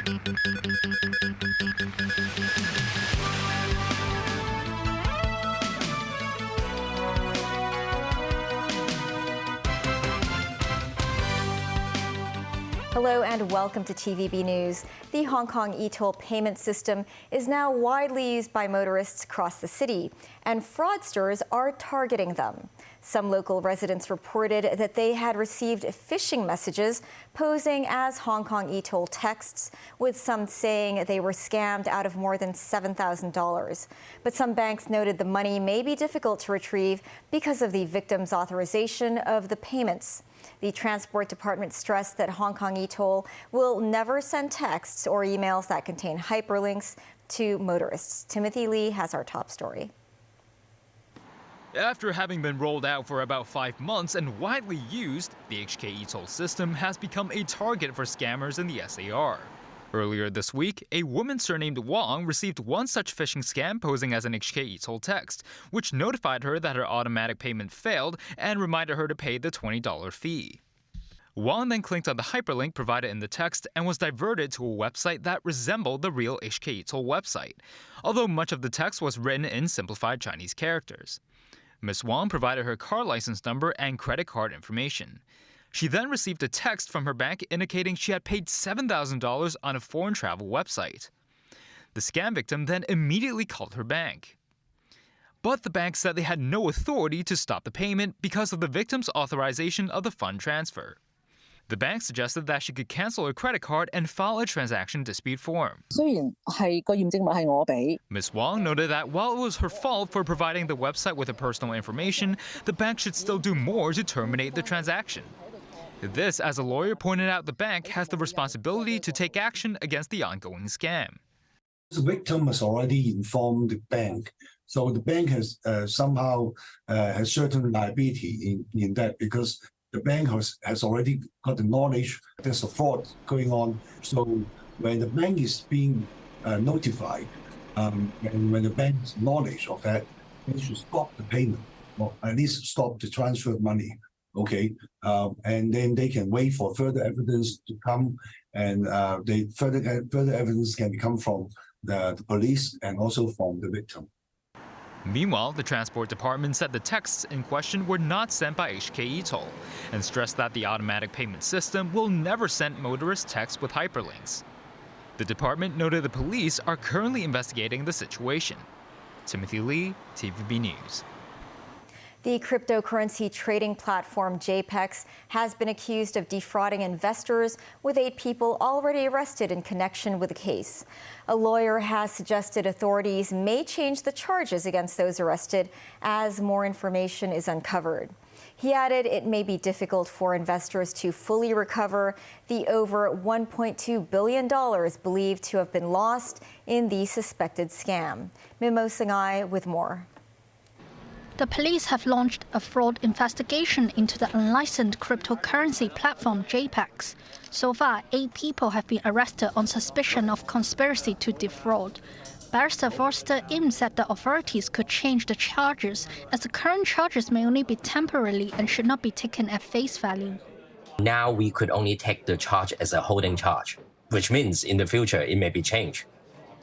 Hello and welcome to TVB News. The Hong Kong e-toll payment system is now widely used by motorists across the city, and fraudsters are targeting them. Some local residents reported that they had received phishing messages posing as Hong Kong e-toll texts, with some saying they were scammed out of more than $7,000. But some banks noted the money may be difficult to retrieve because of the victim's authorization of the payments. The Transport Department stressed that Hong Kong e-toll will never send texts or emails that contain hyperlinks to motorists. Timothy Lee has our top story. After having been rolled out for about 5 months and widely used, the HK e-toll system has become a target for scammers in the SAR. Earlier this week, a woman surnamed Wong received one such phishing scam posing as an HK e-toll text, which notified her that her automatic payment failed and reminded her to pay the $20 fee. Wong then clicked on the hyperlink provided in the text and was diverted to a website that resembled the real HK e-toll website, although much of the text was written in simplified Chinese characters. Ms. Wong provided her car license number and credit card information. She then received a text from her bank indicating she had paid $7,000 on a foreign travel website. The scam victim then immediately called her bank. But the bank said they had no authority to stop the payment because of the victim's authorization of the fund transfer. The bank suggested that she could cancel her credit card and file a transaction dispute form. Ms. Wong noted that while it was her fault for providing the website with her personal information, the bank should still do more to terminate the transaction. This, as a lawyer pointed out, the bank has the responsibility to take action against the ongoing scam. The victim has already informed the bank, so the bank has somehow has certain liability in that, because the bank has already got the knowledge there's a fraud going on. So when the bank is being notified, and when the bank has knowledge of that, they should stop the payment, or at least stop the transfer of money. Okay, and then they can wait for further evidence to come, and further evidence can come from the police and also from the victim. Meanwhile, the Transport Department said the texts in question were not sent by HK e-toll and stressed that the automatic payment system will never send motorists texts with hyperlinks. The department noted the police are currently investigating the situation. Timothy Lee, TVB News. The cryptocurrency trading platform JPEX has been accused of defrauding investors, with 8 people already arrested in connection with the case. A lawyer has suggested authorities may change the charges against those arrested as more information is uncovered. He added it may be difficult for investors to fully recover the over $1.2 billion believed to have been lost in the suspected scam. Mimo Sangai with more. The police have launched a fraud investigation into the unlicensed cryptocurrency platform JPEX. So far, 8 people have been arrested on suspicion of conspiracy to defraud. Barrister Forster Im said the authorities could change the charges, as the current charges may only be temporarily and should not be taken at face value. Now we could only take the charge as a holding charge, which means in the future it may be changed.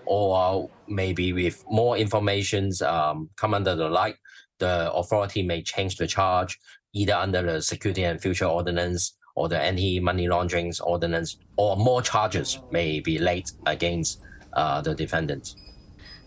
Or maybe with more information come under the light, the authority may change the charge either under the Security and Future Ordinance or the Anti-Money Laundering Ordinance, or more charges may be laid against the defendants.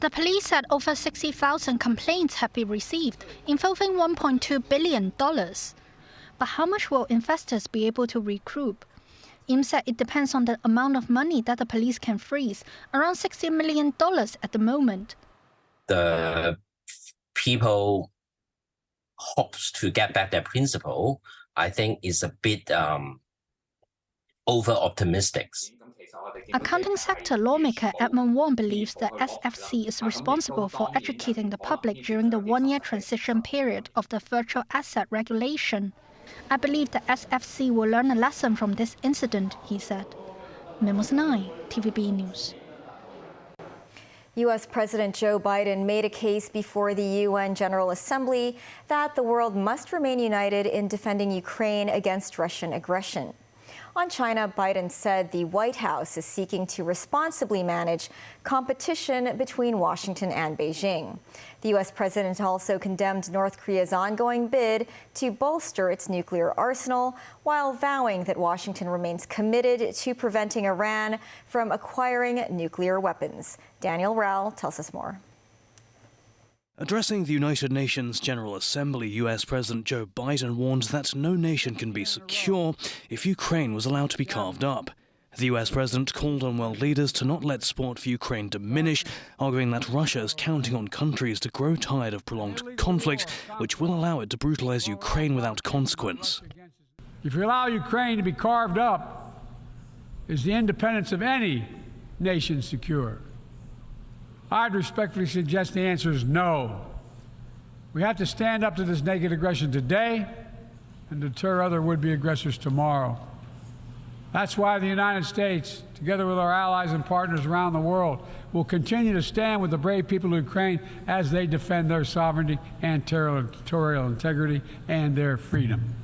The police said over 60,000 complaints have been received, involving $1.2 billion. But how much will investors be able to recoup? Im said it depends on the amount of money that the police can freeze, around $60 million at the moment. The people hopes to get back their principal, I think is a bit over-optimistic. Accounting sector lawmaker Edmund Wong believes the SFC is responsible for educating the public during the one-year transition period of the virtual asset regulation. I believe the SFC will learn a lesson from this incident, he said. Memos 9, TVB News. U.S. President Joe Biden made a case before the UN General Assembly that the world must remain united in defending Ukraine against Russian aggression. On China, Biden said the White House is seeking to responsibly manage competition between Washington and Beijing. The U.S. president also condemned North Korea's ongoing bid to bolster its nuclear arsenal, while vowing that Washington remains committed to preventing Iran from acquiring nuclear weapons. Daniel Rao tells us more. Addressing the United Nations General Assembly, U.S. President Joe Biden warned that no nation can be secure if Ukraine was allowed to be carved up. The U.S. president called on world leaders to not let support for Ukraine diminish, arguing that Russia is counting on countries to grow tired of prolonged conflict, which will allow it to brutalize Ukraine without consequence. If you allow Ukraine to be carved up, is the independence of any nation secure? I'd respectfully suggest the answer is no. We have to stand up to this naked aggression today and deter other would-be aggressors tomorrow. That's why the United States, together with our allies and partners around the world, will continue to stand with the brave people of Ukraine as they defend their sovereignty and territorial integrity and their freedom.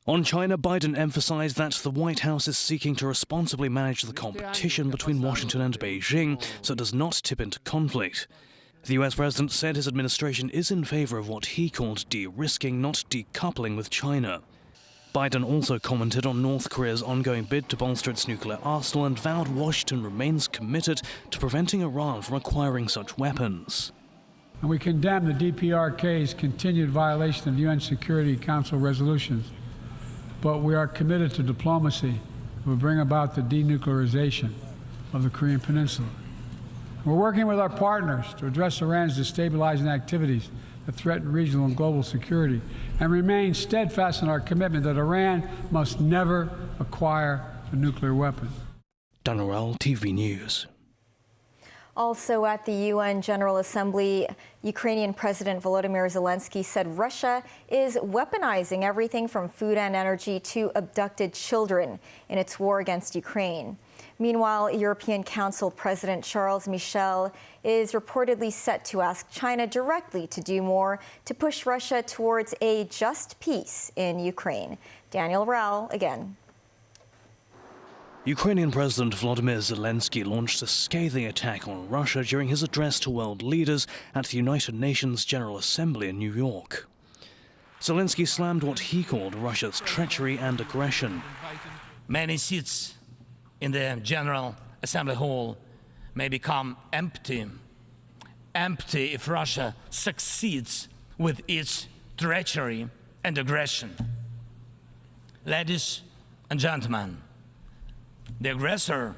On China, Biden emphasized that the White House is seeking to responsibly manage the competition between Washington and Beijing so it does not tip into conflict. The U.S. president said his administration is in favor of what he called de-risking, not decoupling with China. Biden also commented on North Korea's ongoing bid to bolster its nuclear arsenal and vowed Washington remains committed to preventing Iran from acquiring such weapons. And we condemn the DPRK's continued violation of UN Security Council resolutions. But we are committed to diplomacy that will bring about the denuclearization of the Korean Peninsula. We're working with our partners to address Iran's destabilizing activities that threaten regional and global security and remain steadfast in our commitment that Iran must never acquire a nuclear weapon. Daniel Rao, TV News. Also at the UN General Assembly, Ukrainian President Volodymyr Zelensky said Russia is weaponizing everything from food and energy to abducted children in its war against Ukraine. Meanwhile, European Council President Charles Michel is reportedly set to ask China directly to do more to push Russia towards a just peace in Ukraine. Daniel Rao again. Ukrainian President Volodymyr Zelensky launched a scathing attack on Russia during his address to world leaders at the United Nations General Assembly in New York. Zelensky slammed what he called Russia's treachery and aggression. Many seats in the General Assembly Hall may become empty if Russia succeeds with its treachery and aggression. Ladies and gentlemen, the aggressor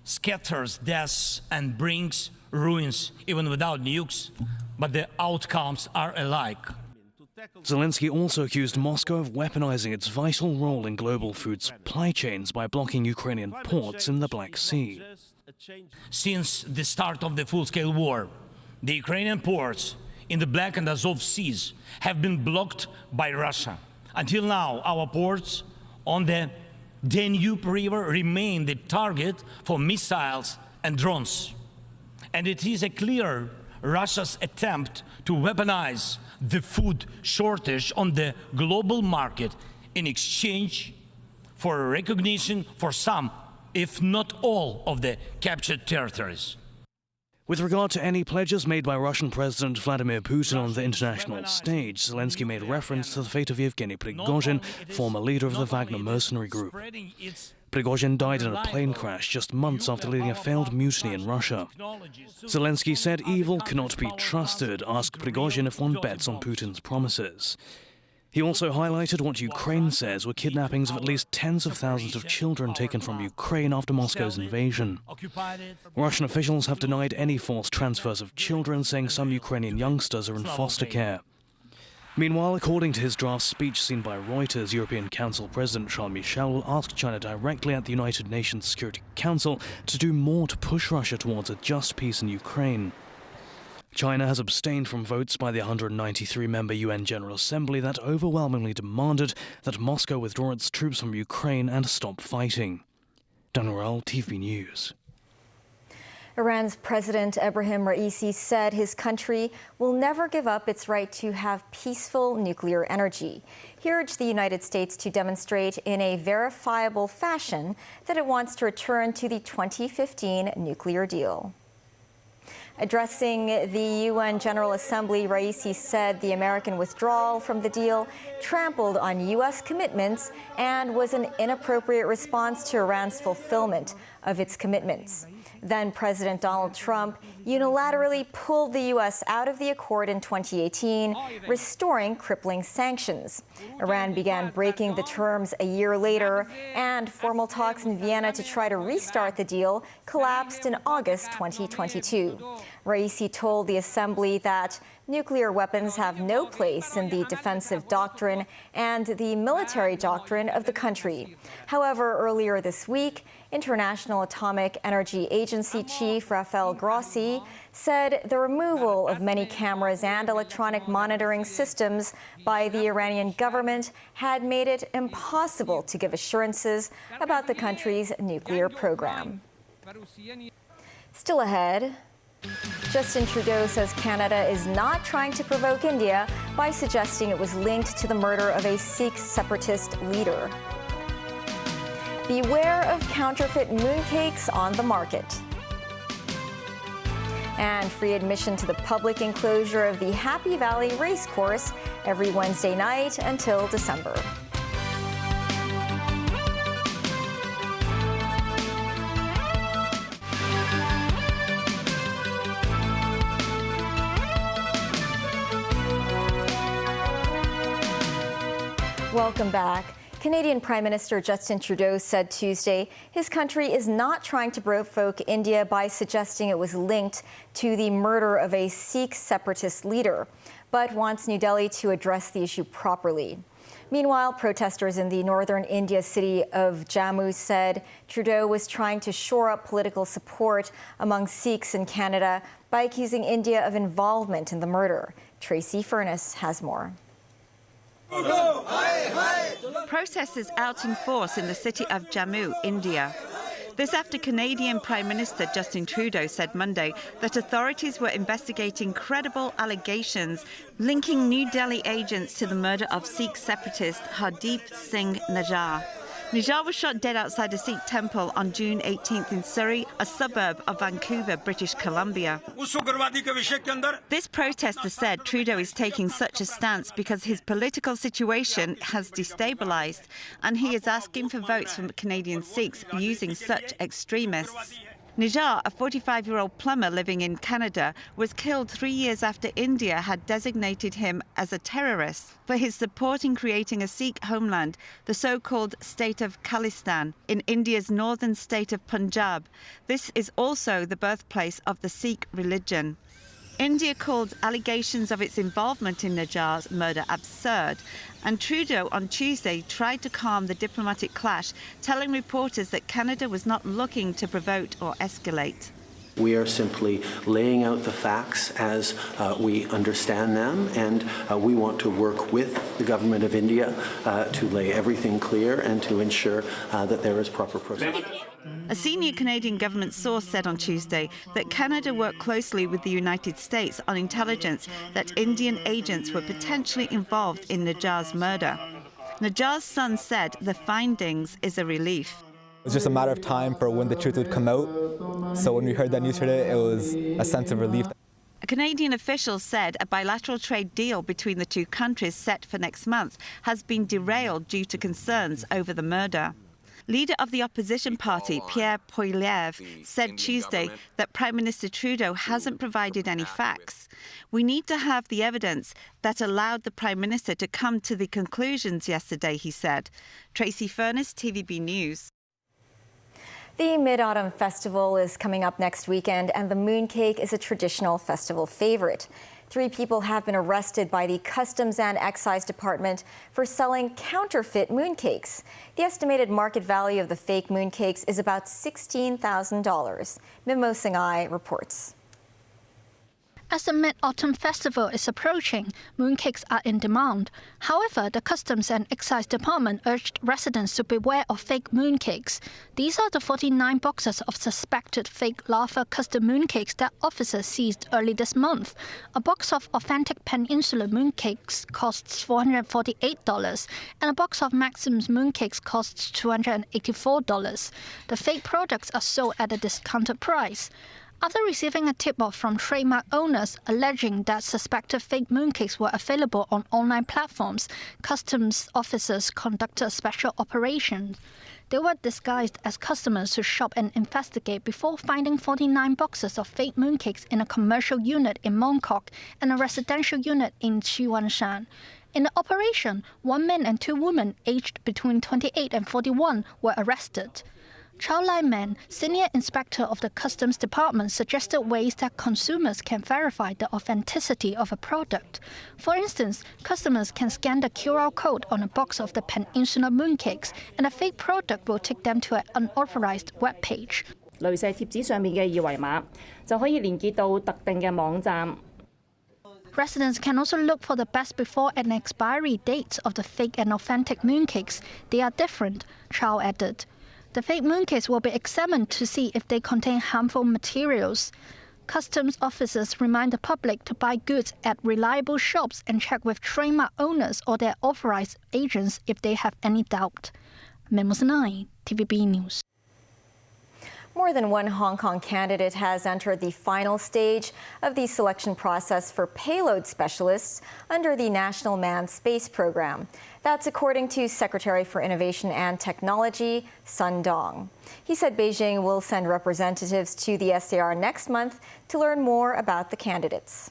scatters deaths and brings ruins even without nukes, but the outcomes are alike. Zelensky also accused Moscow of weaponizing its vital role in global food supply chains by blocking Ukrainian ports in the Black Sea. Since the start of the full-scale war, the Ukrainian ports in the Black and Azov Seas have been blocked by Russia. Until now, our ports on the Danube River remain the target for missiles and drones. And it is a clear Russia's attempt to weaponize the food shortage on the global market in exchange for recognition for some, if not all, of the captured territories. With regard to any pledges made by Russian President Vladimir Putin on the international stage, Zelensky made reference to the fate of Yevgeny Prigozhin, former leader of the Wagner mercenary group. Prigozhin died in a plane crash just months after leading a failed mutiny in Russia. Zelensky said evil cannot be trusted, asked Prigozhin if one bets on Putin's promises. He also highlighted what Ukraine says were kidnappings of at least tens of thousands of children taken from Ukraine after Moscow's invasion. Russian officials have denied any forced transfers of children, saying some Ukrainian youngsters are in foster care. Meanwhile, according to his draft speech seen by Reuters, European Council President Charles Michel will ask China directly at the United Nations Security Council to do more to push Russia towards a just peace in Ukraine. China has abstained from votes by the 193-member UN General Assembly that overwhelmingly demanded that Moscow withdraw its troops from Ukraine and stop fighting. Daniel Rao, TV News. Iran's President Ebrahim Raisi said his country will never give up its right to have peaceful nuclear energy. He urged the United States to demonstrate in a verifiable fashion that it wants to return to the 2015 nuclear deal. Addressing the UN General Assembly, Raisi said the American withdrawal from the deal trampled on U.S. commitments and was an inappropriate response to Iran's fulfillment of its commitments. Then President Donald Trump unilaterally pulled the U.S. out of the accord in 2018, restoring crippling sanctions. Iran began breaking the terms a year later, and formal talks in Vienna to try to restart the deal collapsed in August 2022. Raisi told the Assembly that nuclear weapons have no place in the defensive doctrine and the military doctrine of the country. However, earlier this week, International Atomic Energy Agency Chief Rafael Grossi said the removal of many cameras and electronic monitoring systems by the Iranian government had made it impossible to give assurances about the country's nuclear program. Still ahead, Justin Trudeau says Canada is not trying to provoke India by suggesting it was linked to the murder of a Sikh separatist leader. Beware of counterfeit mooncakes on the market. And free admission to the public enclosure of the Happy Valley Racecourse every Wednesday night until December. Welcome back. Canadian Prime Minister Justin Trudeau said Tuesday his country is not trying to provoke India by suggesting it was linked to the murder of a Sikh separatist leader, but wants New Delhi to address the issue properly. Meanwhile, protesters in the northern India city of Jammu said Trudeau was trying to shore up political support among Sikhs in Canada by accusing India of involvement in the murder. Tracy Furness has more. Protesters out in force in the city of Jammu, India. This after Canadian Prime Minister Justin Trudeau said Monday that authorities were investigating credible allegations linking New Delhi agents to the murder of Sikh separatist Hardeep Singh Najjar. Najjar was shot dead outside a Sikh temple on June 18th in Surrey, a suburb of Vancouver, British Columbia. This protester said Trudeau is taking such a stance because his political situation has destabilised, and he is asking for votes from Canadian Sikhs using such extremists. Najjar, a 45-year-old plumber living in Canada, was killed 3 years after India had designated him as a terrorist for his support in creating a Sikh homeland, the so-called state of Khalistan, in India's northern state of Punjab. This is also the birthplace of the Sikh religion. India called allegations of its involvement in Najjar's murder absurd, and Trudeau on Tuesday tried to calm the diplomatic clash, telling reporters that Canada was not looking to provoke or escalate. We are simply laying out the facts as we understand them, and we want to work with the government of India to lay everything clear and to ensure that there is proper process. A senior Canadian government source said on Tuesday that Canada worked closely with the United States on intelligence that Indian agents were potentially involved in Najjar's murder. Najjar's son said the findings is a relief. It was just a matter of time for when the truth would come out. So when we heard that news today, it was a sense of relief. A Canadian official said a bilateral trade deal between the two countries set for next month has been derailed due to concerns over the murder. Leader of the opposition party, Pierre Poilievre, said Tuesday that Prime Minister Trudeau hasn't provided any facts. We need to have the evidence that allowed the Prime Minister to come to the conclusions yesterday, he said. Tracy Furness, TVB News. The Mid-Autumn Festival is coming up next weekend, and the Mooncake is a traditional festival favorite. 3 people have been arrested by the Customs and Excise Department for selling counterfeit mooncakes. The estimated market value of the fake mooncakes is about $16,000. Mimo Singhai reports. As the Mid-Autumn Festival is approaching, mooncakes are in demand. However, the Customs and Excise Department urged residents to beware of fake mooncakes. These are the 49 boxes of suspected fake lava custard mooncakes that officers seized early this month. A box of authentic Peninsula mooncakes costs $448, and a box of Maxim's mooncakes costs $284. The fake products are sold at a discounted price. After receiving a tip-off from trademark owners alleging that suspected fake mooncakes were available on online platforms, customs officers conducted a special operation. They were disguised as customers to shop and investigate before finding 49 boxes of fake mooncakes in a commercial unit in Mooncake and a residential unit in Qiwanshan. In the operation, 1 man and 2 women aged between 28 and 41 were arrested. Chao Lai Man, Senior Inspector of the Customs Department, suggested ways that consumers can verify the authenticity of a product. For instance, customers can scan the QR code on a box of the Peninsula mooncakes, and a fake product will take them to an unauthorized web page. 雷射貼紙上面嘅二維碼就可以連結到特定嘅網站。 Residents can also look for the best before and expiry dates of the fake and authentic mooncakes. They are different, Chao added. The fake mooncakes will be examined to see if they contain harmful materials. Customs officers remind the public to buy goods at reliable shops and check with trademark owners or their authorized agents if they have any doubt. Memos 9, TVB News. More than one Hong Kong candidate has entered the final stage of the selection process for Payload Specialists under the National Manned Space Program. That's according to Secretary for Innovation and Technology, Sun Dong. He said Beijing will send representatives to the SAR next month to learn more about the candidates.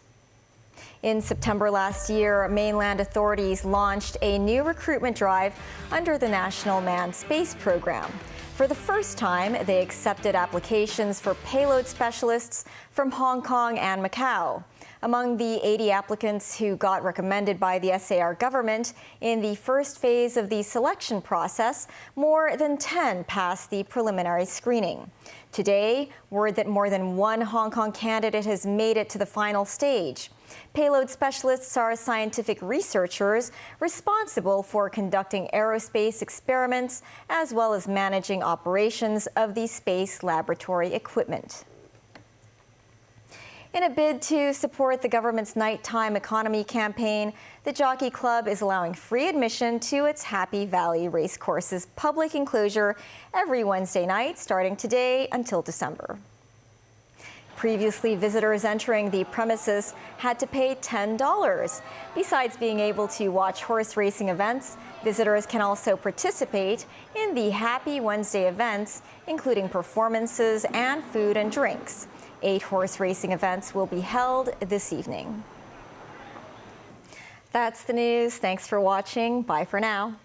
In September last year, mainland authorities launched a new recruitment drive under the National Manned Space Program. For the first time, they accepted applications for payload specialists from Hong Kong and Macau. Among the 80 applicants who got recommended by the SAR government in the first phase of the selection process, more than 10 passed the preliminary screening. Today, word that more than one Hong Kong candidate has made it to the final stage. Payload specialists are scientific researchers responsible for conducting aerospace experiments as well as managing operations of the space laboratory equipment. In a bid to support the government's nighttime economy campaign, the Jockey Club is allowing free admission to its Happy Valley Racecourse's public enclosure every Wednesday night, starting today until December. Previously, visitors entering the premises had to pay $10. Besides being able to watch horse racing events, visitors can also participate in the Happy Wednesday events, including performances and food and drinks. 8 horse racing events will be held this evening. That's the news. Thanks for watching. Bye for now.